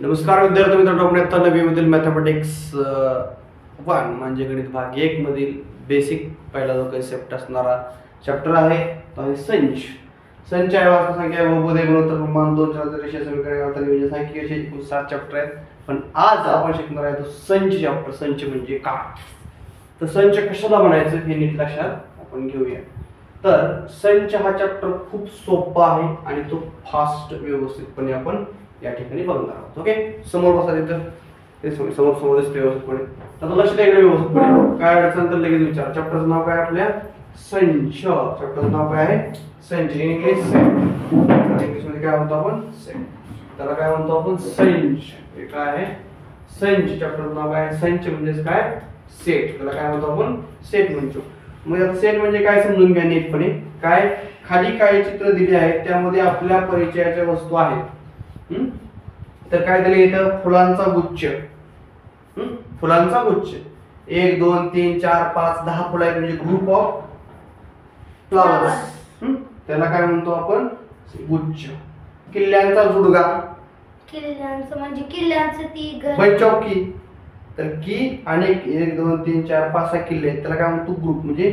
नमस्कार विद्यार्थी मित्रांनो, आपण आता 9वी मधील मॅथमॅटिक्स 1 म्हणजे गणित भाग 1 मधील बेसिक पहिला जो कन्सेप्ट असणारा चॅप्टर आहे तो आहे संच. संच आहे वास्तव संख्या, बहुपदे, गुणोत्तर, प्रमाण, दोन चलांतर, रेषीय समीकरणे, अवतारी बेरीज, संख्या असे एकूण 7 चॅप्टर आहेत. पण आज आपण शिकणार आहे तो संच चॅप्टर. संच म्हणजे काय, तर संच कशाला म्हणायचं हे नीट लक्षात आपण घेऊया. तर संच हा चॅप्टर खूप सोपा आहे आणि तो फास्ट व्यवस्थितपणे आपण या ठिकाणी बघणार आहोत. ओके, समोर बसा तिथं, ते समोर समोर दिसते व्यवस्थितपणे. तर लक्ष द्या इकडे व्यवस्थितपणे. काय अडचण तर लगेच विचार. चॅप्टरचं नाव काय आपल्या संच. चॅप्टरचं नाव काय आहे संच. इंग्लिश सेट, इंग्लिश मध्ये काय म्हणतो आपण सेट. त्याला काय म्हणतो आपण संच. हे काय आहे संच. चॅप्टरचं नाव काय आहे संच म्हणजे काय सेट. त्याला काय म्हणतो आपण सेट म्हणतो. मग आता सेट म्हणजे काय समजून घ्या नीटपणे. काय खाली काही चित्र दिले आहेत त्यामध्ये आपल्या परिचयाच्या वस्तू आहेत. तर काय दिले इथं फुलांचा गुच्छ. फुलांचा गुच्छ 1 2 3 4 5 10 फुलं आहेत म्हणजे ग्रुप ऑफ फ्लावर्स. त्याला काय म्हणतो आपण गुच्छ. किल्ल्यांचा जुडगा. किल्ल्यांचं म्हणजे किल्ल्यांचं ती बंच ऑफ की. तर की आणि 1 2 3 4 5 6 किल्ले आहेत त्याला काय म्हणतो ग्रुप. म्हणजे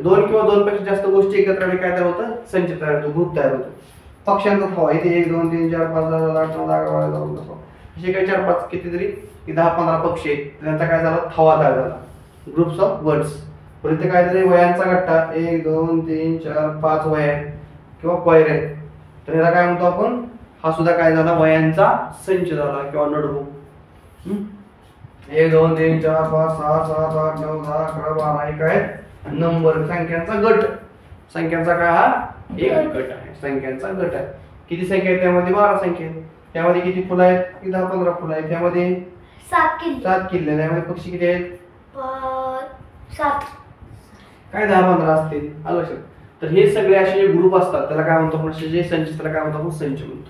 दोन किंवा दोन पेक्षा जास्त गोष्टी एकत्र आले काय तयार होतं संच तयार होतो, ग्रुप तयार होतो. पक्ष्यांचा थवा इथे 1 2 3 4 5 6 7 8 9 10 11 12 असे काही 4 5 कितीतरी 10 15 पक्षी आहेत. त्यांचा काय झाला थवा तयार झाला, ग्रुप्स ऑफ बर्ड्स. पण इथे काय झाले वयांचा गट्टा 1 2 3 4 5 वया आहेत किंवा पैर आहेत. तर ह्याला काय म्हणतो आपण हा सुद्धा काय झाला वयांचा संच झाला किंवा नोटबुक. 1 2 3 4 5 6 7 8 9 10 11 12 हे काय नंबर संख्यांचा गट. संख्यांचा काय हा एक गट आहे, संख्यांचा गट आहे. किती संख्या आहेत त्यामध्ये 12 संख्या आहेत. त्यामध्ये किती फुलं आहेत की 10 15 फुलं आहेत. त्यामध्ये 7 किल्ले. त्यामध्ये पक्षी किती आहेत 7 काय 10 15 असतील आलं लक्षात. तर हे सगळे असे जे ग्रुप असतात त्याला काय म्हणतो आपण जे संच त्याला काय म्हणतो आपण संच म्हणतो.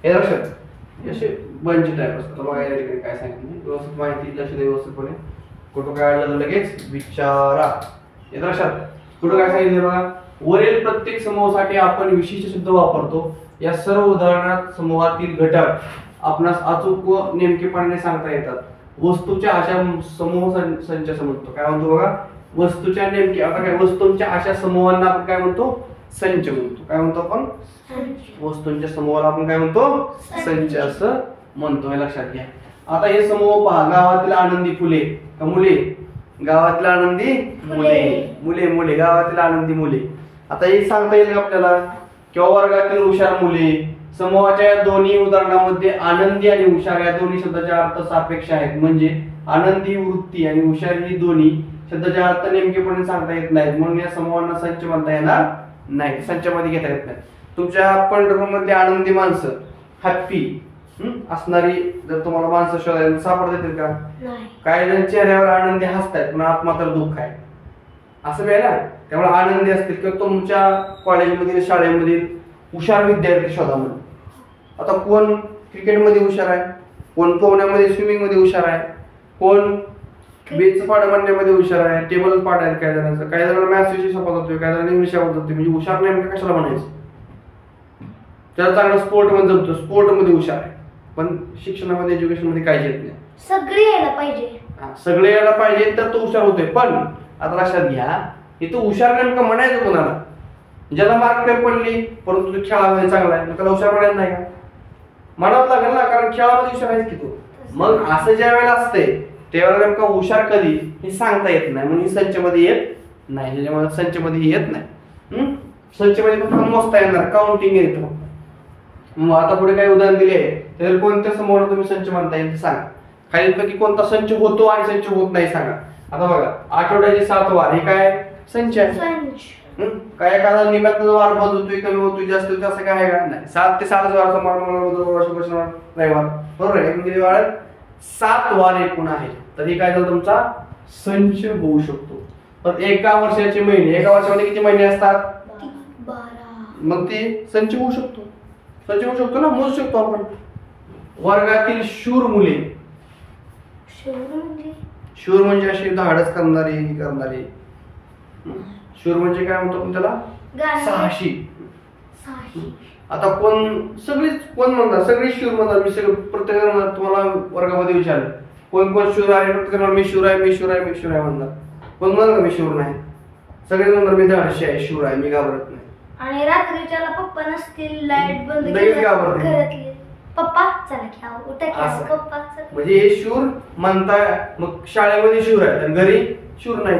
हे लक्षात असे बंच टाईप असतात. बघा या ठिकाणी काय सांगितलं व्यवस्थित माहिती लक्ष द्या व्यवस्थितपणे. कुठं काय झालं लगेच विचारा. हे लक्षात कुठं काय सांगितलं बघा. वरील प्रत्येक समूहासाठी आपण विशिष्ट शब्द वापरतो. या सर्व उदाहरणात समूहातील घटक आपणास अचूक व नेमकेपणाने सांगता येतात. वस्तूच्या अशा समूह संच असं म्हणतो. काय म्हणतो बघा वस्तूच्या नेमक्या आता काय वस्तूंच्या अशा समूहांना आपण काय म्हणतो संच म्हणतो. काय म्हणतो आपण वस्तूंच्या समूहाला आपण काय म्हणतो संच असं म्हणतो. हे लक्षात घ्या. आता हे समूह पहा. गावातील आनंदी फुले का मुले. गावातील आनंदी मुले मुले गावातील आनंदी मुले. आता हे सांगता येईल आपल्याला किंवा वर्गातील हुशार मुले. समूहाच्या या दोन्ही उदाहरणामध्ये आनंदी आणि हुशार या दोन्ही शब्दाचे अर्थ सापेक्ष आहेत. म्हणजे आनंदी वृत्ती आणि हुशार ही दोन्ही शब्दाचे अर्थ नेमकेपणे सांगता येत नाहीत. म्हणून या समूहांना संच म्हणता येणार नाही, संचामध्ये घेता येत नाही. तुमच्या पंढरपूरमध्ये आनंदी माणसं हॅप्पी असणारी जर तुम्हाला माणसं शोधायला सापडता येतील का. काही जण चेहऱ्यावर आनंदी हसतात पण आत मात्र दुःख आहे असं वेळ ना. त्यामुळे आनंदी असतील किंवा तुमच्या कॉलेजमधील शाळेमधील हुशार विद्यार्थी शोधा म्हणून. आता कोण क्रिकेटमध्ये हुशार आहे, कोण पोहण्यामध्ये स्विमिंग मध्ये हुशार आहे, कोण बेच पाडा मांडण्यामध्ये हुशार आहे, टेबल पाठ आहेत काही जणांचं, काही जणांना मॅथ्स विषय सोपा जातोय, काही जणांना इंग्लिश आवडत होती. म्हणजे हुशार नेमकं कशाला म्हणायचं. त्याला चांगला स्पोर्ट मध्ये जमतो, स्पोर्ट मध्ये हुशार आहे. पण शिक्षणामध्ये एज्युकेशन मध्ये काहीच येत नाही. सगळे यायला पाहिजे. सगळे यायला पाहिजे तर तो हुशार होतोय. पण आता लक्षात घ्या इथं हुशार नेमकं म्हणायचं कोणाला. ज्याला मार्क कमी पडली परंतु तो खेळामध्ये चांगला आहे त्याला हुशार म्हणायचं नाही का. म्हणावं लागेल ना, कारण खेळामध्ये हुशार आहेच की तो. मग असं ज्या वेळेला असते त्यावेळेला नेमका हुशार कधी हे सांगता येत नाही. म्हणून संच मध्ये येत नाही. त्याच्यामुळे संच मध्ये येत नाही. संच मध्ये फक्त मोजता येणार, काउंटिंग येतं. मग आता पुढे काही उदाहरण दिले तर कोणत्या समूहाला तुम्ही संच म्हणता येईल ते सांगा. खालीलपैकी कोणता संच होतो आणि संच होत नाही सांगा. आता बघा आठवड्याचे 7 वार हे काय संच आहे. काय एखादा निमित्त वार बदलतोय कमी होतोय जास्त होतोय असं काय आहे का नाही. 7 ते 7 वार सोमवार मंगळवार शुक्रवार रविवार बरोबर आहे. किती वार 7 वार एकूण आहे. तर हे काय झालं तुमचा संच होऊ शकतो. पण एका वर्षाचे महिने, एका वर्षामध्ये किती महिने असतात 12. मग ते संच होऊ शकतो. संच होऊ शकतो ना, मोजू शकतो आपण. वर्गातील शूर मुले. शूर म्हणजे अशी धाडस करणारी. शूर म्हणजे काय म्हणतो आपण त्याला साहसी. आता सगळीच कोण म्हणतात, सगळी शुअर म्हणतात. मी सगळं प्रत्येकाला तुम्हाला वर्गामध्ये विचारलं कोण कोण शुअर आहे, प्रत्येकाला मी शुअर आहे, मी शुअर आहे, मी शुअर आहे म्हणतात. कोण म्हणतात मी शुअर नाही? सगळे म्हणतात मी धाडशी आहे, शुअर आहे, मी घाबरत नाही. आणि रात्रीच्याला पप्पा नसतील, लाईट बंद लगेच घाबरते. घरातली पप्पा चला की आओ, उठा की असं. पप्पा चला. म्हणजे हे शुअर म्हणताय, मग शाळेमध्ये शुअर आहे आणि घरी शुअर नाही,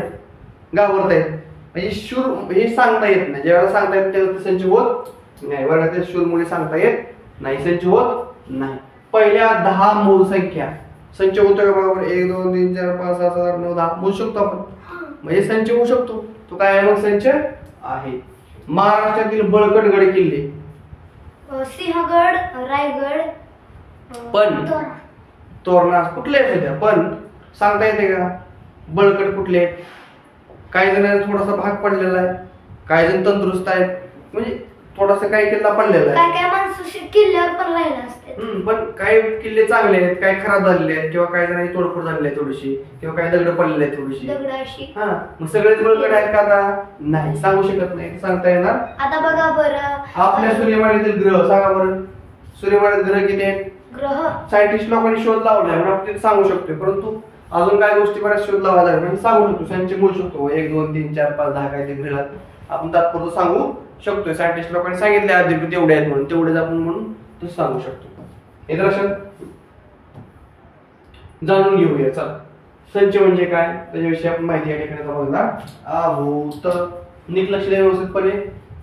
घाबरतायत. म्हणजे शुअर हे सांगता येत नाही. ज्यावेळेला सांगता येत त्यावेळेला संच होत नाही. वर्गातील शुअरमुळे सांगता येत नाही, संच होत नाही. पहिल्या 10 मूळ संख्या संच होतो का बरोबर? 1 2 3 4 5 6 7 8 9 10 मोजू शकतो आपण. म्हणजे संच होऊ शकतो. तो काय आहे मग? संच आहे. महाराष्ट्रातील बळकट गड किल्ले सिंहगड, रायगड, पण तोरणा कुठले आहेत सध्या पण सांगता येते का? बळकट कुठले आहेत? काही जणांना थोडासा भाग पडलेला आहे, काही जण तंदुरुस्त आहेत, म्हणजे थोडासा काही किल्ला पडलेला आहे. काय माणसं किल्ल्यावर पण राहिला असते. पण काही किल्ले चांगले आहेत, काही खराब झालेले आहेत, किंवा काही जणांची तोडफोड झालेली आहे थोडीशी, किंवा काही दगड पडलेले आहेत थोडीशी. दगडाशी. हा, मग सगळेच बळकट आहेत का? आता नाही, सांगू शकत नाही, सांगता येणार. आता बघा बरं, आपल्या सूर्यमालेतील ग्रह सांगा बरं. सूर्यमालेतील ग्रह किती आहेत? ग्रह सायंटिस्ट लोकांनी शोध लावलाय म्हणून आपण ते सांगू शकतो. परंतु अजून काय गोष्टी बऱ्याच शोध लावायला लागेल म्हणजे सांगू शकतो. संच बोलू शकतो 1 2 3 4 5 10 काय ते ग्रह आपण तात्पुरतं सांगू शकतोय. सायंटिस्ट लोकांनी सांगितले अधिकृत एवढे आहेत म्हणून, तेवढेच आपण म्हणून तो सांगू शकतो. हे लक्षात जाणून घेऊया. चला, संच म्हणजे काय त्याच्याविषयी आपण माहिती या ठिकाणी बघणार आहोत. नीट लक्ष द्या व्यवस्थितपणे.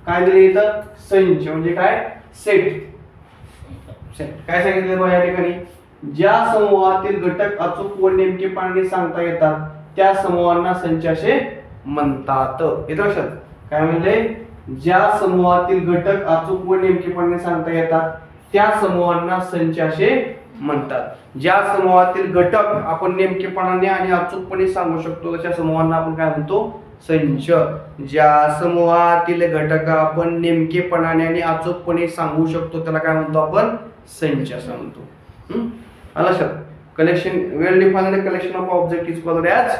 काय दिले इथं? संच म्हणजे काय? सेट. काय सांगितलं बघा या ठिकाणी? ज्या समूहातील घटक अचूक व नेमकेपणाने सांगता येतात त्या समूहांना संच असे म्हणतात. येतं लक्षात? काय म्हणले? ज्या समूहातील घटक अचूक व नेमकेपणाने सांगता येतात त्या समूहांना संच असे म्हणतात. ज्या समूहातील घटक आपण नेमकेपणाने आणि अचूकपणे सांगू शकतो तशा समूहांना आपण काय म्हणतो? संच. ज्या समूहातील घटक आपण नेमकेपणाने आणि अचूकपणे सांगू शकतो त्याला काय म्हणतो आपण? संच असं म्हणतो. लक्षात? Collection well defined collection of object is called as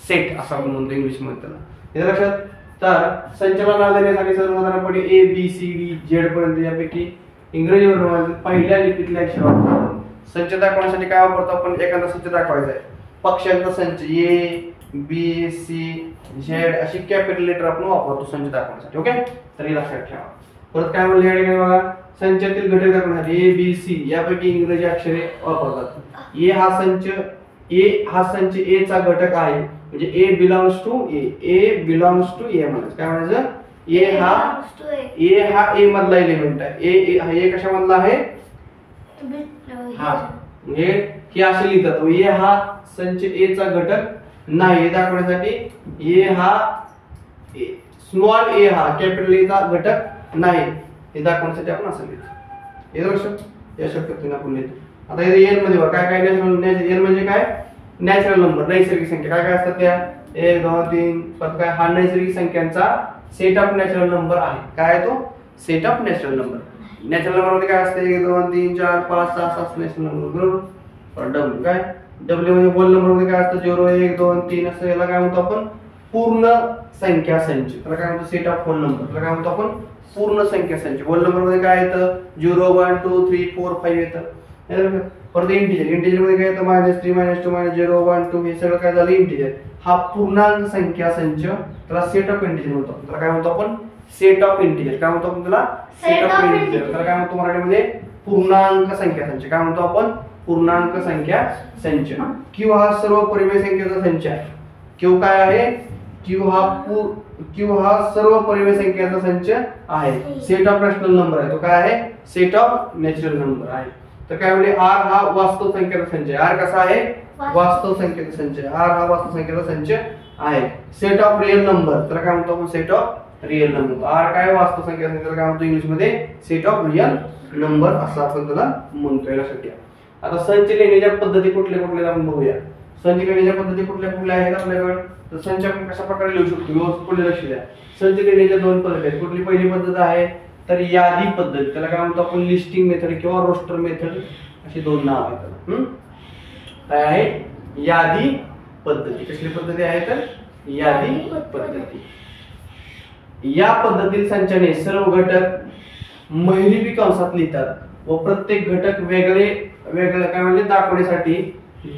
set असं आपण म्हणतो इंग्लिश मध्ये त्याला. हे लक्षात? तर संचाला नाव देण्यासाठी सर्वसाधारणपणे A B C D Z पर्यंत यापैकी इंग्रजी वर्णमालेतील पहिल्या लिपीतले अक्षर वापरतो. संच दाखवण्यासाठी काय वापरतो आपण? एखादा संच दाखवायचा आहे, पक्ष्यांचा संच A B C Z अशी कॅपिटल लेटर आपण वापरतो संच दाखवण्यासाठी. ओके, तर हे लक्षात ठेवा. परत काय म्हणले या ठिकाणी बघा, संचातील घटक दाखवण्यासाठी A B C यापैकी इंग्रजी अक्षरे वापरतात. A हा संच A चा घटक आहे म्हणजे A belongs to A. A belongs to A म्हणजे काय म्हणायचं? A हा A मधला एलिमेंट आहे. A कशा मधला आहे? हा, हे असे लिहितात. A हा संच A चा घटक नाही हे दाखवण्यासाठी A हा स्मॉल A हा कॅपिटल A चा घटक नाही हे दाखवण्यासाठी आपण असं लिहितो. हे लक्षात या शब्दातून आपण लिहितो. आता इथे एन मध्ये बघा काय काय नॅचरल एन म्हणजे काय? नॅचरल नंबर, नैसर्गिक संख्या. काय काय असतात त्या? 1 2 3 परत काय? हा नैसर्गिक संख्यांचा सेट ऑफ नॅचरल नंबर आहे. काय आहे तो? Set of natural number. Natural number मध्ये काय असते? 1 2 3 4 5 6 7 नॅचरल नंबर बरोबर. डब्ल्यू काय? डब्ल्यू म्हणजे होल नंबर मध्ये काय असतं? 0 1 2 3 असं. याला काय म्हणतो आपण? पूर्ण संख्या संच. त्याला काय म्हणतो? Set of whole number. त्याला काय म्हणतो आपण? पूर्ण संख्या संच. होल नंबर मध्ये काय येतं? 0 1 2 3 4 5 येतं. परत इंटिजर मध्ये काय येतं? -3 -2 -0 1 2 हे सगळं काय झालं? इंटिजर. हा पूर्णांक संख्या संच त्याला सेट ऑफ इंटिजर म्हणतो. त्याला काय म्हणतो आपण? Set of integer. काय म्हणतो आपण त्याला? Set of integer. त्याला काय म्हणतो मराठीमध्ये? पूर्णांक संख्या संच. काय म्हणतो आपण? पूर्णांक संख्या संच. क्यू हा सर्व परिमेय संख्येचा संच आहे. क्यू काय आहे? क्यू हा सर्व परिमेय संख्येचा संच आहे. सेट ऑफ रॅशनल नंबर आहे. तो काय आहे? सेट ऑफ नॅचरल नंबर आहे. तर काय म्हणजे आर हा वास्तव संख्येचा संच आहे. आर कसा आहे? वास्तव संख्येचा संच आहे. आर हा वास्तव संख्येचा संच आहे. सेट ऑफ रिअल नंबर तर काय म्हणतो आपण? Set of real number. R काय? वास्तव संख्येचा संच. काय म्हणतो इंग्लिश मध्ये? सेट ऑफ रिअल नंबर असं आपण त्याला म्हणतो. यासाठी आता संच लिहिण्याच्या पद्धती कुठल्या कुठल्या आपण बघूया. संच लिहिण्याच्या पद्धती कुठल्या कुठल्या आहेत आपल्याकडे? तर संच आपण कशा प्रकारे लिहू शकतो व्यवस्थित पुढे लक्ष द्या. संच लिहिण्याच्या 2 पद्धती आहेत. कुठली पहिली पद्धत आहे? तर यादी पद्धत. त्याला काय म्हणतो आपण? लिस्टिंग मेथड किंवा रोस्टर मेथड अशी 2 नाव आहेत त्याला. काय आहे? यादी पद्धती. कसली पद्धती आहे? तर यादी पद्धती. या पद्धतीत संचाने सर्व घटक महिलिपी कंसात लिहितात व प्रत्येक घटक वेगळे वेगळे काय म्हणजे दाखवण्यासाठी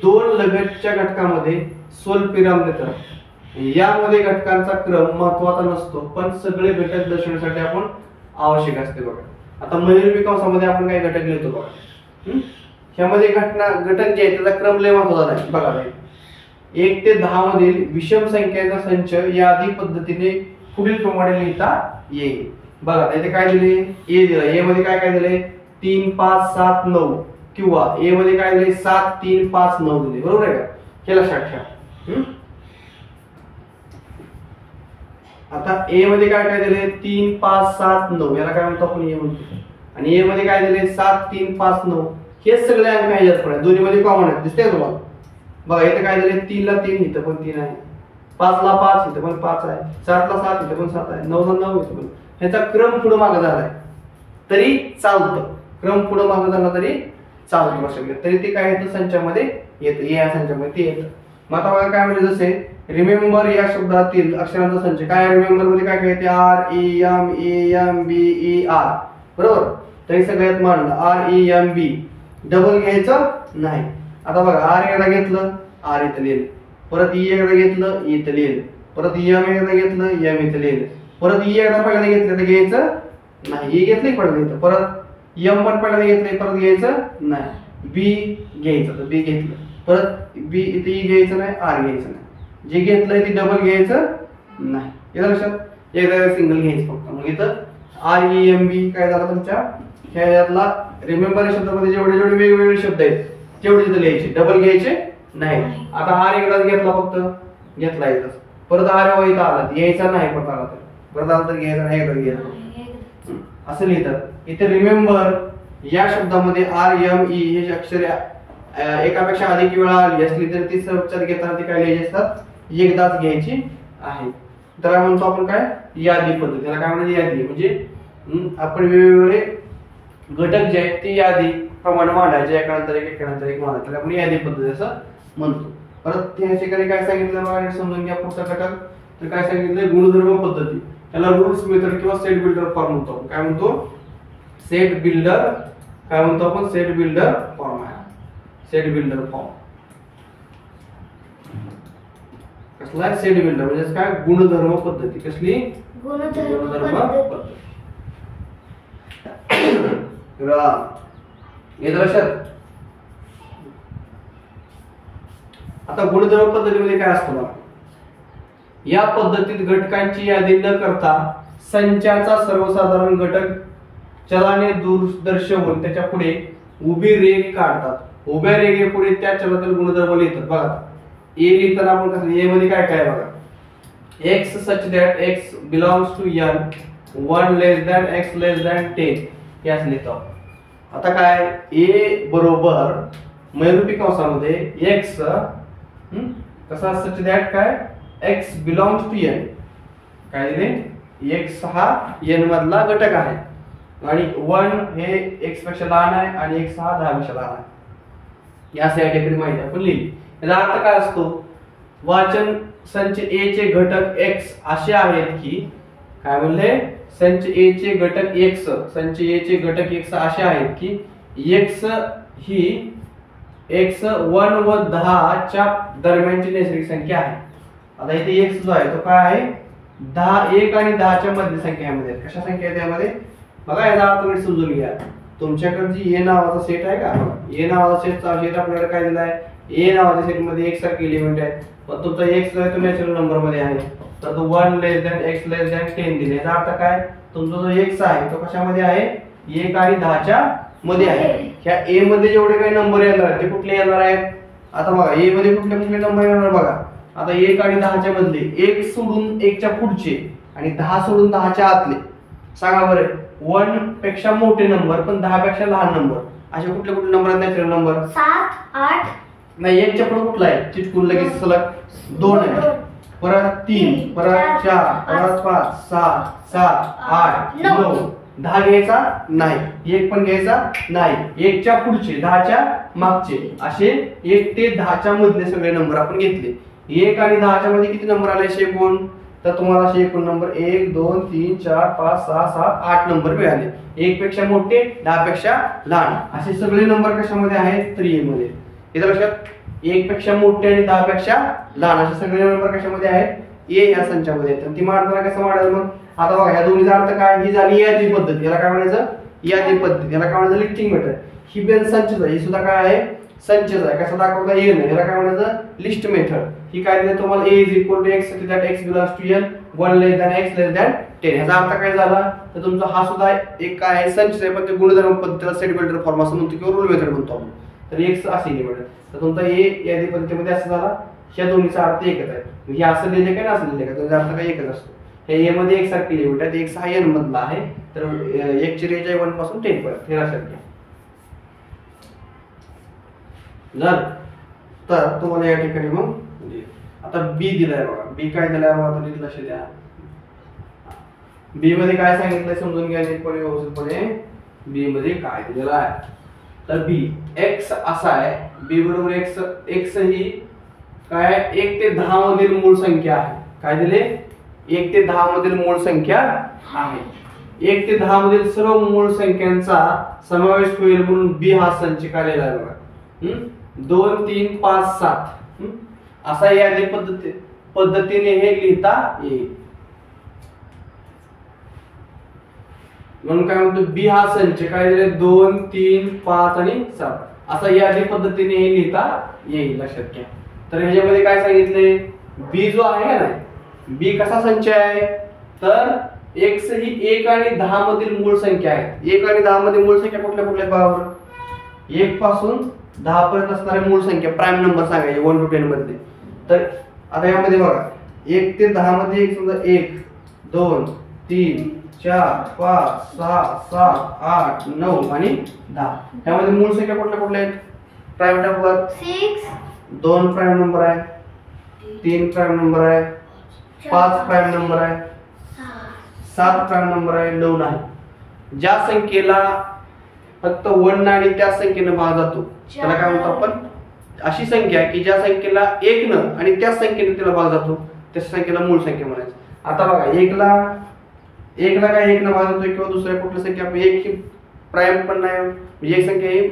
दोन लगतच्या घटकामध्ये स्वल्पविराम देतात। यामध्ये घटकांचा क्रम महत्वाचा नसतो पण सगळे घटक दर्शवण्यासाठी आपण आवश्यक असते बघा। आता महिलिपी कंसामध्ये आपण काही घटक लिहितो बघा, ह्यामध्ये घटक जे आहे त्याचा क्रम लय महत्वाचा आहे बघा। 1 ते 10 मधील विषम संख्यांचा संच यादी पद्धतीने पुढील प्रमाणे लिहिता येईल बघा। इथे काय दिले, ए दिला, ए मध्ये काय काय दिले 3 5 7 9 किंवा ए मध्ये काय दिले 7 3 5 9 दिले, बरोबर आहे का? हे लक्षात ठेवा। आता ए मध्ये काय काय दिले 3 5 7 9, याला काय म्हणतो आपण ए म्हणतो, आणि ए मध्ये काय दिले 7 3 5 9, हे सगळे अंक ह्याच्यात पण आहे, दोन्ही मध्ये कॉमन आहे, दिसतंय तुम्हाला बघा। इथे काय दिले 3 ला 3 इथं पण 3 आहे, 5 ला 5 इथं पण 5 आहे, 7 ला 7 इथं पण 7 आहे, 9 ला 9 इथं पण, ह्याचा क्रम पुढे मागे झालाय तरी चालतं, क्रम पुढे मागे झाला तरी चालतं लक्षात, तरी ते काय येतं संचामध्ये येतं, या संचामध्ये ते येतं। मग आता बघा काय म्हणजे जसे रिमेंबर या शब्दातील अक्षरांचा संच काय, रिमेंबर मध्ये काय काय येते R E M B E R, बरोबर, तरी सगळ्यात मांडलं R E M B, double घ्यायचं नाही। आता बघा आर एकदा घेतलं आर इथं लिहिलं, परत ई एकदा घेतलं ई इथं लिहिलं, परत एम एकदा घेतलं एम इथं लिहिलं, परत ई एकदा पहिल्यांदा घेतलं तर घ्यायचं नाही, ई घेतलं पहिल्यांदा घेतलं, परत एम पण पहिल्यांदा घेतलं परत घ्यायचं नाही, बी घ्यायचं तर बी घेतलं, परत बी इथे ई घ्यायचं नाही आर घ्यायचं नाही, जे घेतलंय ते डबल घ्यायचं नाही, येतं लक्षात, एकदा सिंगल घ्यायचं फक्त। मग इथं आर ई एम बी काय झालं तुमच्या ह्यातला रिमेंबर शब्दामध्ये जेवढे जेवढे वेगवेगळे शब्द आहेत तेवढे तिथे लिहायचे, डबल घ्यायचे नाही। आता आर एकदाच घेतला फक्त घेतला इथं, परत आर इथं आला घ्यायचा नाही, परत आला तर परत आला तर घ्यायचा नाही, एकदा घ्यायचं असं लिहितात। इथे रिमेंबर या शब्दामध्ये आर एम ई हे अक्षरे एकापेक्षा अधिक वेळा आली असली तर ती उच्चार घेताना ती काय लिहायची असतात, एकदाच घ्यायची आहे। तर म्हणतो आपण काय यादी पद्धत, त्याला काय म्हणतात यादी, म्हणजे आपण वेगवेगळे घटक जे आहेत ते यादी प्रमाणे मांडायचे, एकानंतर एक मांडायचे, त्याला आपण यादी पद्धत असं म्हणतो। परत त्या ठिकाणी काय सांगितलं बघा समजून घ्या पुढचा घटक, तर काय सांगितलं गुणधर्म पद्धती, त्याला रूल्स मेथड किंवा सेट बिल्डर फॉर्म म्हणतो। काय म्हणतो सेट बिल्डर, काय म्हणतो आपण सेट बिल्डर फॉर्म आहे, सेट बिल्डर फॉर्म कसला आहे, सेट बिल्डर म्हणजे काय गुणधर्म पद्धती, कसली गुणधर्म पद्धती आता गुणधर्म पद्धतीमध्ये काय असतं बघा, या पद्धतीत घटकांची यादी न करता संचाचा सर्वसाधारण घटक चलाने दूर दर्शवून त्याच्या पुढे उभी रेघ काढतात, उभ्या रेघेपुढे त्या चलातील गुणधर्म लिहितात बघा। ए लिहिताना आपण कसं ए मध्ये काय काय बघा, x such that x belongs to n 1 less than x less than 10 हे असं लिहितो। आता काय ए बरोबर महिलिपी कंसामध्ये x कसा such that काय x belongs to n, काय दिले x हा n मधला घटक आहे आणि 1 हे x पेक्षा लहान आहे आणि x हा 10 पेक्षा लहान आहे, या ठिकाणी माहिती आपण लिहिली। याचा अर्थ काय असतो, वाचन संच ए चे घटक x असे आहेत की काय म्हणले, संच ए चे घटक x, संच ए चे घटक x असे आहेत की x ही x 1 व 10 च्या दरम्यानची नैसर्गिक संख्या आहे। आता इथे x जो आहे तो काय आहे 10, 1 आणि 10 च्या मधली संख्या मध्ये, कशा संख्या आहे त्यामध्ये बघा, याचा अर्थ नीट समजून घ्या। तुमच्याकडे जी ए नावाचा सेट आहे का, ए नावाचा सेट आपल्याला काय दिला आहे, ए नावाच्या सेट मध्ये एक सारखे एलिमेंट आहेत, पण तुमचा x जो आहे तो नॅचरल नंबर मध्ये आहे, तर तो 1 लेस दॅन x लेस दॅन 10 दिले, याचा अर्थ काय तुमचा जो x आहे तो कशामध्ये आहे 1 आणि 10 च्या मध्ये आहे। ह्या ए मध्ये जेवढे काही नंबर येणार आहेत ते कुठले येणार आहेत, आता बघा ए मध्ये कुठले कुठले नंबर येणार बघा, आता 1 आणि 10 च्या मधले 1 सोडून 1 च्या पुढचे आणि 10 सोडून 10 च्या आतले सांगा बरं, 1 पेक्षा मोठे नंबर पण 10 पेक्षा लहान नंबर, असे कुठले कुठले नंबर आहेत नॅचरल नंबर 7 8 नाही, 1 च्या पुढे कुठला आहे चिटकून लगेच सलग 2 आहे, परत 3, परत 4, परत 5 6 7 8 9, 10 घ्यायचा नाही, 1 पण घ्यायचा नाही, 1 च्या पुढचे 10 च्या मागचे असे 1 ते 10 च्या मधले सगळे नंबर आपण घेतले। 1 आणि 10 च्या मध्ये किती नंबर आले, शेकून तर तुम्हाला असे एकूण नंबर 1 2 3 4 5 6 7 8 नंबर मिळाले. 1 पेक्षा मोठे 10 पेक्षा लहान असे सगळे नंबर कशामध्ये आहेत तर ए मध्ये. इथं लक्षात 1 पेक्षा मोठे आणि 10 पेक्षा लहान असे सगळे नंबर कशामध्ये आहेत ए या संचामध्ये आहेत. ती मांडताना कसं मांडायचं मग आता बघा ह्या दोन्हीचा अर्थ काय ही झाली यादी पद्धत. याला काय म्हणायचं यादी पद्धत. याला काय म्हणायचं लिस्टिंग मेथड. ही बेन संचच आहे ही सुद्धा काय आहे संचच आहे. कसं दाखवता येईल याला काय म्हणायचं लिस्ट मेथड. ही काय दिली तुम्हाला a is equal to x that x belongs to n 1 less than x less than 10. याचा अर्थ काय झाला तर तुमचा हा सुद्धा एक काय आहे संच आहे पण ते गुणधर्म पद्धतीला सेट बिल्डर फॉर्म असं म्हणतो किंवा रूल मेथड म्हणतो आपण. तर x असे लिहिलं तर तुमचा a यादी पद्धतीमध्ये असं झाला ह्या दोन्हीचा अर्थ एकच आहे. हे असं लिहिले काय असं लिहिले का तुमचा अर्थ काय एकच असतो. हे a मध्ये एक सारखे लिमिट आहे x हा n मधला आहे तर 1 ची रेंज आहे 1 पासून 10 पर्यंत. हे लक्षात घ्या. जर तर तुम्हाला या ठिकाणी मग आता बी दिलाय बघा. बी काय दिलाय बघा तुम्ही लक्ष द्या. बी मध्ये काय सांगितलंय समजून घ्या नीटपणे व्यवस्थितपणे. बी मध्ये काय दिलेलं आहे तर बी x असा आहे. बी बरोबर x ही काय 1 ते 10 मधील मूळ संख्या आहे. काय दिले 1 ते 10 मधील मूळ संख्या आहे. 1 ते 10 मधील सर्व मूळ संख्यांचा समावेश होईल म्हणून बी हा संच काढलेला आहे बघा. 2 3 5 7 असा यादी पद्धतीने हे लिहिता येईल. म्हणून काय म्हणतो बी हा संच काय दिले 2 3 5 आणि 7 असा यादी पद्धतीने हे लिहिता येईल. लक्षात घ्या. तर ह्याच्यामध्ये काय सांगितले बी जो आहे ना बी कसा संच आहे तर x ही 1 आणि 10 मधील मूळ संख्या आहे. 1 आणि 10 मध्ये मूळ संख्या कुठल्या कुठल्या बरोबर 1 पासून 10 पर्यंत असणारे मूळ संख्या प्राईम नंबर सांगायचे 1 to 10 मधले. तर आता यामध्ये बघा 1 ते 10 मध्ये एक समजा 1 2 3 4 5 6 7 8 9 आणि 10 त्यामध्ये मूळ संख्या कुठल्या कुठल्या आहेत प्राईम नंबर 6 2 प्राईम नंबर आहे 3 प्राईम नंबर आहे 5 प्राईम नंबर आहे 7 प्राईम नंबर आहे 9 नाही. ज्या संख्येला फक्त 1 आणि त्या संख्येने भाग जातो त्याला काय म्हणतो आपण अशी संख्या की ज्या संख्येला 1 न आणि त्या संख्येने तिला भाग जातो त्या संख्येला मूळ संख्या म्हणायचं. आता बघा 1 ला काय 1 न भाग जातो किंवा दुसऱ्या कुठल्या संख्या 1 ही प्राईम पण नाही म्हणजे एक संख्या ही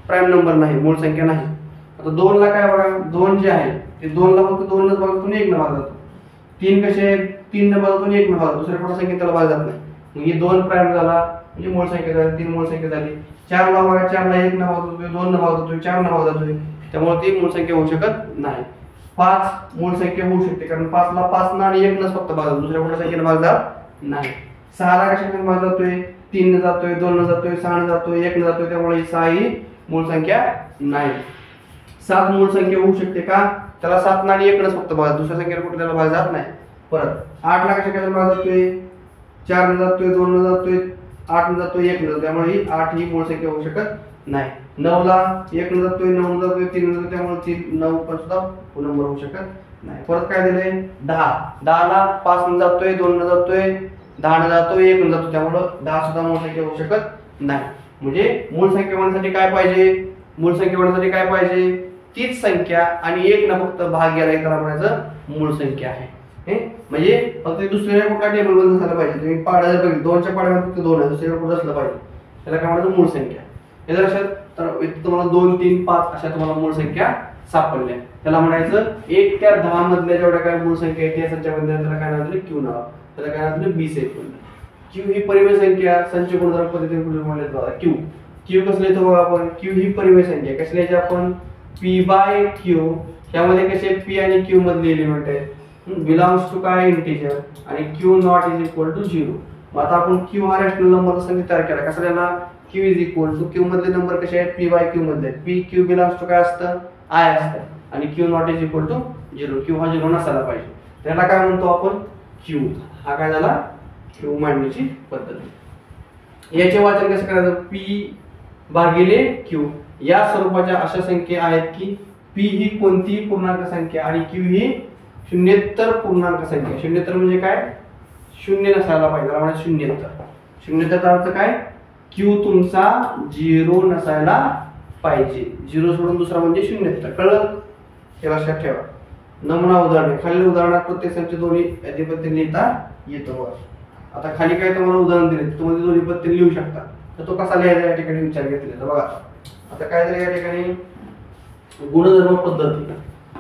प्राईम नंबर नाही मूळ संख्या नाही. आता 2 ला काय बघा 2 जे आहे ते 2 ला फक्त 2 नच भाग जातो 1 न भाग जातो. 3 कसे आहेत 3 न भाग जातो 1 न भाग जातो दुसऱ्या कुठल्या संख्येने त्याला भाग जात नाही. मग ही 2 प्राईम झाला म्हणजे मूळ संख्या झाली 3 मूळ संख्या झाली. 4 ला बघा 4 ला 1 न भाग जातो 2 न भाग जातो 4 न भाग जातो त्यामुळे ती मूळ संख्या होऊ शकत नाही. 5 मूळ संख्या होऊ शकते कारण 5 ला 5 न आणि 1 नच फक्त भाग जातो दुसऱ्या कुठल्या संख्येने भाग जात नाही. 6 ला कशाने भाग जातोय 3 न जातोय 2 न जातोय 6 न जातोय 1 न जातोय त्यामुळे 6 ही मूळ संख्या नाही. 7 मूळ संख्या होऊ शकते का त्याला 7 न आणि 1 नच फक्त भाग दुसऱ्या संख्येला कुठे त्याला भाग जात नाही. परत 8 ला कशाने भाग जातोय 4 न जातोय 2 न जातोय 8 न जातोय 1 न जातोय त्यामुळे 8 ही मूळ संख्या होऊ शकत नाही. 9 ला 1 न जातोय 9 न जातोय 3 न जातोय त्यामुळे 3 9 पण सुद्धा नंबर होऊ शकत नाही. परत काय दिलंय 10 ला 5 न जातोय 2 न जातोय 10 न जातोय 1 न जातोय त्यामुळे 10 सुद्धा मूळ संख्या होऊ शकत नाही. म्हणजे मूळ संख्या होण्यासाठी काय पाहिजे मूळ संख्या होण्यासाठी काय पाहिजे तीच संख्या आणि 1 न फक्त भाग गेला त्याला म्हणायचं मूळ संख्या आहे. म्हणजे फक्त दुसऱ्या कुठल्या टेबल मध्ये नसायला पाहिजे. तुम्ही पाड्याला बघितलं 2 च्या पाड्यामध्ये फक्त 2 आहे दुसऱ्या कुठं असलं पाहिजे त्याला काय म्हणायचं मूळ संख्या. याच्या लक्षात तर इथे तुम्हाला 2 3 5 अशा तुम्हाला मूळ संख्या सापडल्या त्याला म्हणायचं 1 त्या 10 मधल्या जेवढ्या काय मूळ संख्या आहेत त्या संख्यामध्ये त्याला काय नाव दिलं क्यू नाव त्याला काय नाव दिलं बी सेट म्हणलं. क्यू ही परिमेय संख्या संच गुणधर्म पद्धतीने कुठे म्हणले बघा क्यू क्यू कसं लिहितो बघा आपण क्यू ही परिमेय संख्या कशी लिहायची आपण p बाय क्यू यामध्ये कसे p आणि q मधले एलिमेंट आहेत बिलॉंग्स टू काय इंटिजर आणि q not is equal to 0. मग आता आपण q हा रॅशनल नंबर संख्या तयार केला कसा लिहिला q is equal to q मधले नंबर कसे आहेत p बाय q मधले p q बिलॉंग्स टू काय असतं i असतं आणि q not is equal to 0 q हा 0 नसायला पाहिजे त्याला काय म्हणतो आपण q हा काय झाला q मांडण्याची पद्धत. याचे वाचन कसं करायचं p भागिले q या स्वरूपाच्या अशा संख्या आहेत की p ही कोणतीही पूर्णांक संख्या आणि q ही शून्येतर पूर्णांक संख्या. शून्येतर म्हणजे काय शून्य नसायला पाहिजे म्हणजे शून्येतर. शून्येतरचा अर्थ काय q तुमचा 0 नसायला पाहिजे. 0 सोडून दुसरा म्हणजे शून्येतर. कळलं हे लक्षात ठेवा. नमुना उदाहरणे खालील उदाहरणात प्रत्येक संच दोन्ही यादी पद्धतीने लिहिता येतो बघा. आता खाली काय तुम्हाला उदाहरण दिले तुम्ही दोन्ही पद्धतीने लिहू शकता. तर तो कसा लिहायचा या ठिकाणी विचार घेतलेला बघा. आता काय दिले या ठिकाणी गुणधर्म पद्धती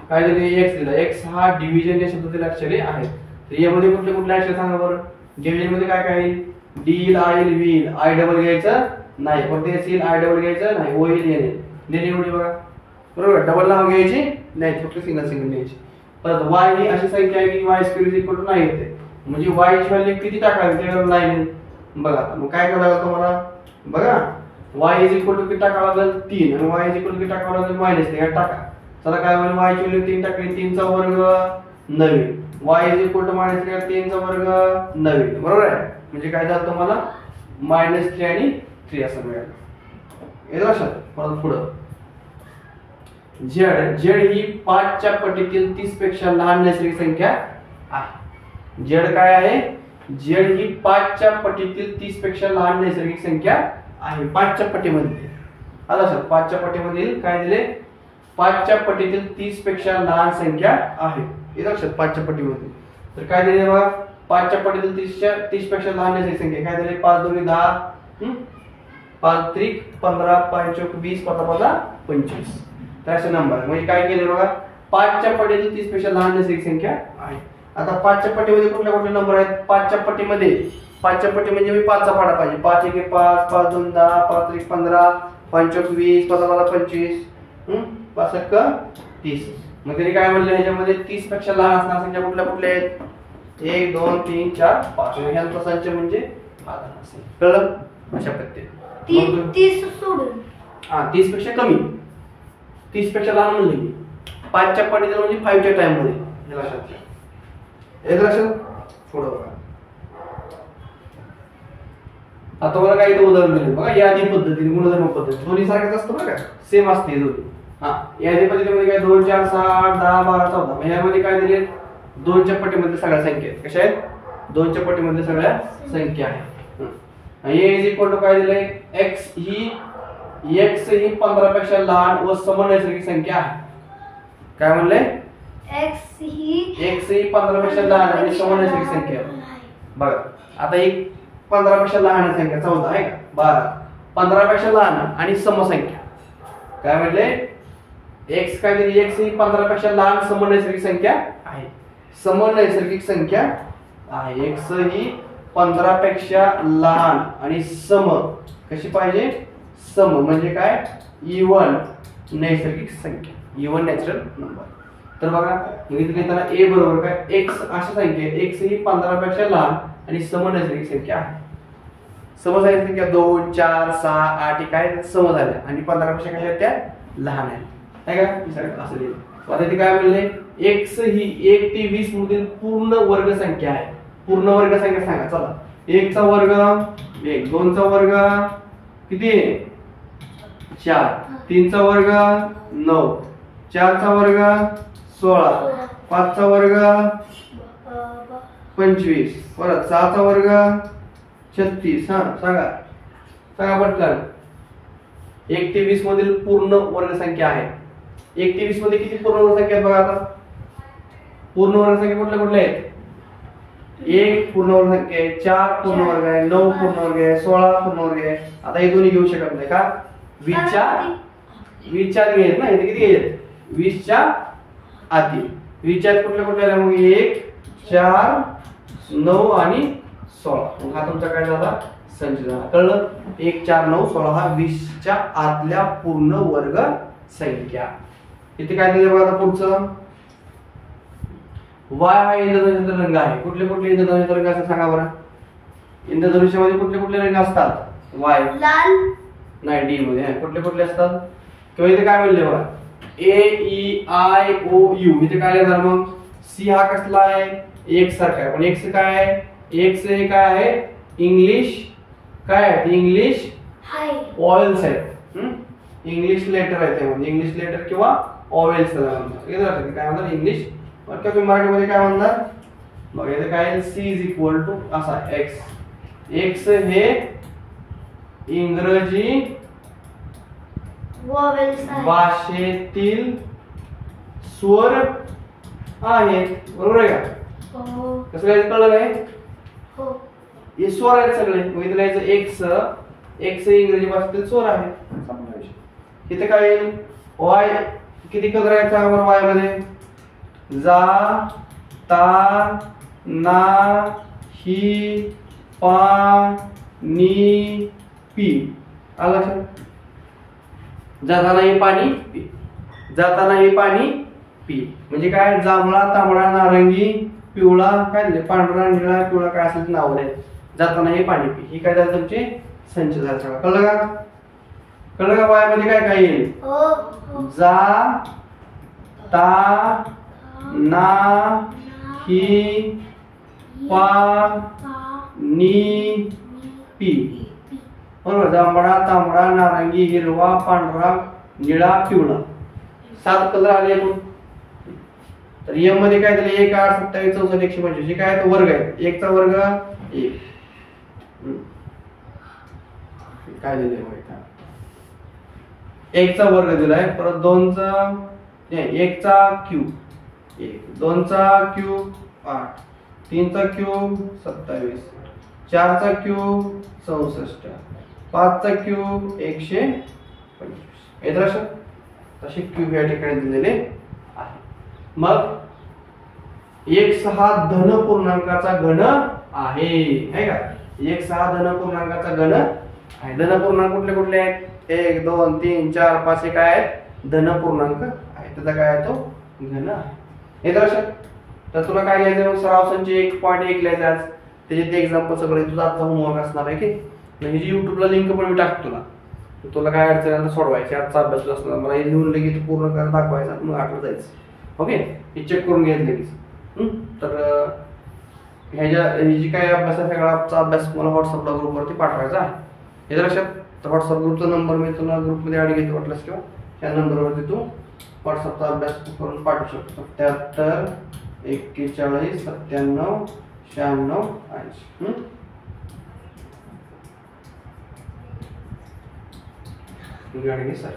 काय दिले x दिला. x हा डिव्हिजन या शब्दातील अक्षरे आहेत. तर यामध्ये कुठले कुठले अक्षर सांगा बरं. डिव्हिजन मध्ये काय काय येईल. डी येईल, आय येईल, व्ही येईल. आय डबल घ्यायचं नाही, फक्त एस येईल, आय डबल घ्यायचं नाही, ओ येईल, एन येईल. लिहिली एवढी बघा बरोबर. डबल नाव घ्यायची नाही, फक्त सिंगल सिंगल घ्यायची. परत y ही अशी संख्या आहे की y square is equal to 9 येते. म्हणजे y ची व्हॅल्यू किती टाकावी त्यावर 9 बघा. मग काय करावं लागतं तुम्हाला बघा. y इज इक्वल टू किती टाकावं लागेल 3 आणि y इज इक्वल टू किती टाकावं लागेल -3 टाका. चला काय होईल y ची व्हॅल्यू 3 टाकली 3 चा वर्ग 9 y इज इक्वल टू -3 3 चा वर्ग 9 बरोबर आहे. म्हणजे काय झालं तुम्हाला -3 आणि 3 असं मिळालं. हे लक्षात. परत पुढं z ही 5 च्या पटीतील 30 पेक्षा लहान नैसर्गिक संख्या आहे. z काय आहे. z ही 5 च्या पटीतील 30 पेक्षा लहान नैसर्गिक संख्या आहे. 5 च्या पटीमध्ये आलं लक्षात. 5 च्या पटीमधील काय दिले 5 च्या पटीतील 30 पेक्षा लहान संख्या आहे. हे लक्षात. 5 च्या पटीमध्ये तर काय दिले बघा. 5 च्या पटीतील 30 पेक्षा लहान नैसर्गिक संख्या काय दिले 5 2 10 5 3 15 5 4 20 15 25 तर असे नंबर. म्हणजे काय केले बघा 5 च्या पटीतील 30 पेक्षा लहान नैसर्गिक संख्या आहे. आता 5 च्या पटीमध्ये कुठले कुठले नंबर आहेत. 5 च्या पटीमध्ये 5 च्या पटी म्हणजे मी 5 चा पाडा पाहिजे. 5 1 5 5 2 10 5 3 15 5 4 20 15 25 5 1 30. मग तरी काय म्हणले ह्याच्यामध्ये 30 पेक्षा लहान असणाऱ्या संख्या कुठल्या कुठल्या आहेत 1 2 3 4 5. ह्यांचा संच म्हणजे आधार असेल. कळलं. अशा पद्धतीने 30 सोडून 30 पेक्षा कमी 30 पेक्षा लहान म्हणले की 5 च्या पटीत म्हणजे 5 च्या टाइम मध्ये हे लक्षात घ्या. एक लक्षात. पुढं बघा. आता बघा काही उदाहरण दिले बघा. यादी पद्धतीने गुणधर्म पद्धती दोन्ही सारखेच असतं बघा. सेम असते दोन्ही. यादी पद्धतीमध्ये काय 2 4 6 8 10 12 14 यामध्ये काय दिले 2 च्या पटीमध्ये सगळ्या संख्या आहेत. कशा आहेत 2 च्या पटीमध्ये सगळ्या संख्या आहेत. a इज इक्वल टू काय दिले x ही 15 पेक्षा लहान व सम नैसर्गिक संख्या आहे. काय म्हणले x ही 15 पेक्षा लहान आणि सम नैसर्गिक संख्या आहे. बघा आता एक 15 पेक्षा लहान संख्या 14 आहे का 12 15 पेक्षा लहान आणि सम संख्या काय म्हणले x काय दिली x ही 15 पेक्षा लहान सम नैसर्गिक संख्या आहे. सम नैसर्गिक संख्या आहे. x ही 15 पेक्षा लहान आणि सम कशी पाहिजे सम म्हणजे काय इवन नैसर्गिक संख्या इवन नॅचरल नंबर. तर बघा इथे लिहिताना a बरोबर काय x अशी संख्या आहे. x ही 15 पेक्षा लहान आणि सम नैसर्गिक संख्या आहे. सम नैसर्गिक संख्या 2 4 6 8 काय सम झाल्या आणि 15 पेक्षा कशा त्या लहान आहेत. आहे का असं लिहिलं. आता इथे काय म्हणले x ही 1 ते 20 मधील पूर्ण वर्ग संख्या आहे. पूर्ण वर्ग संख्या सांगा चला. 1 चा वर्ग 1 2 चा वर्ग किती 4 3 चा वर्ग 9 4 चा वर्ग 16 5 चा वर्ग 25 परत 6 चा वर्ग 36. सांगा पटकन. 1 ते 20 मधील पूर्ण वर्ग संख्या आहे. 1 ते 20 मध्ये किती पूर्ण वर्ग संख्या आहेत बघा. आता पूर्ण वर्ग संख्या कुठल्या कुठल्या आहेत 1 पूर्ण वर्ग संख्या आहे 4 पूर्ण वर्ग आहे 9 पूर्ण वर्ग आहे 16 पूर्ण वर्ग आहे. आता हे दोन्ही घेऊ शकत नाही का 20 च्या घ्यायचे ना. इथे किती घ्यायचे 20 च्या आधी 20 च्या कुठल्या कुठल्या मग 1 4 9 आणि 16. मग हा तुमचा काय झाला संच झाला. कळलं. 1 4 9 16 हा 20 च्या आतल्या पूर्ण वर्ग संख्या. इथे काय दिलं बघा. आता पुढचं y हा इंद्रधनुष्याचा रंग आहे. कुठले कुठले इंद्रधनुष्याचा रंग असं सांगा बरं. इंद्रधनुष्यामध्ये कुठले कुठले रंग असतात y लाल नाही डी मध्ये कुठले कुठले असतात किंवा इथे काय म्हणले बघा a e i o u. इथे काय लिहिणार मग c हा कसला आहे x सारखा आहे पण x काय आहे x हे काय आहे इंग्लिश काय आहे इंग्लिश ऑवेल्स आहेत. इंग्लिश लेटर आहे त्यामध्ये इंग्लिश लेटर किंवा ऑवेल्स म्हणतात. काय म्हणतात इंग्लिश तुम्ही मराठीमध्ये काय म्हणणार बघा. इथे काय c इज इक्वल टू असा x हे इंग्रजी भाषेतील स्वर आहेत, बरोबर आहे का? हो कसं काय कळलं काय? हो हे स्वर आहेत सगळे. मग इथं लिहायचं एक्स इंग्रजी भाषेतील स्वर आहे. संपला विषय. इथे काय येईल? वाय किती कलर आहेत त्यावर वाय मध्ये? जा, ता, ना, ही, पा, नी, पी. आलं लक्षात? जाताना हे पाणी पी, जाताना हे पाणी पी. म्हणजे काय? जांभळा, तांबडा, नारंगी, पिवळा, काय दिले? पांढरा, निळा, पिवळा काय असेल ते नाव आहे. जाताना हे पाणी पी. हे काय झालं तुमचे संच झाला सगळा. कळलं का? कळलं का? वाय मध्ये काय काय येईल? हो जा, ता, ना, ही, पा, नी, पी. बरोबर. जांभळा, तांबडा, नारंगी, हिरवा, पांढरा, निळा, पिवळा. 7 कलर आले म्हणून. तर एम मध्ये काय दिले? 1 8 27 64 125. हे काय? तो वर्ग आहे. 1 चा वर्ग 1. काय दिले माहिती? 1 चा वर्ग दिलाय. परत 2 चा 1 चा क्यूब 1, 2 चा क्यूब 8, 3 चा क्यूब 27, 4 चा क्यूब 64, 5 चा क्यूब 125. येत लक्षात? तसे क्यूब या ठिकाणी दिलेले आहे. मग x हा धन पूर्णांकाचा घन आहे का? x हा धन पूर्णांकाचा घन आहे. धन पूर्णांक कुठले कुठले आहेत? 1 2 3 4 5 हे काय आहेत? धन पूर्णांक आहे. त्याचा काय आहे? तो घन आहे. हे लक्षात? तर तुला काय लिहायचं? सराव संच 1.1 लिहायचं आज. त्याचे ते एक्झाम्पल सगळे तुझा आजचा होमवर्क असणार आहे की नाही. जी युट्यूबला लिंक पण मी टाकतो तुला. तुला काय अडचण आहे सोडवायची. आजचा अभ्यास असणार मला हे लिहून लगेच पूर्ण करून दाखवायचा, मग आठवत जायचं. ओके, हे चेक करून घ्यायचं लगेच. तर ही जी काय अभ्यास आहे सगळा अभ्यास मला व्हॉट्सअपला ग्रुपवरती पाठवायचा आहे. हे लक्षात? तर व्हॉट्सअप ग्रुपचा नंबर मी तुला ग्रुपमध्ये ॲड घेतो वाटल्यास किंवा त्या नंबरवरती तू व्हॉट्सअपचा अभ्यास करून पाठवू शकतो. 77 41 97 96 80.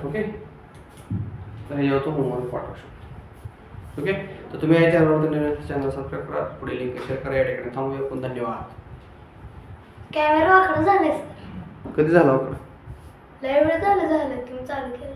ओके, तर हे तो होमवर्क पाठवू शकतो. ओके, तर तुम्ही या चॅनलवरती चॅनल सबस्क्राईब करा, पुढे लिंक शेअर करा. या ठिकाणी थांबूया. पण धन्यवाद. कॅमेरा वाकडं झालंय. कधी झाला वाकडं? लय वेळ झालं की मी चालू केलं.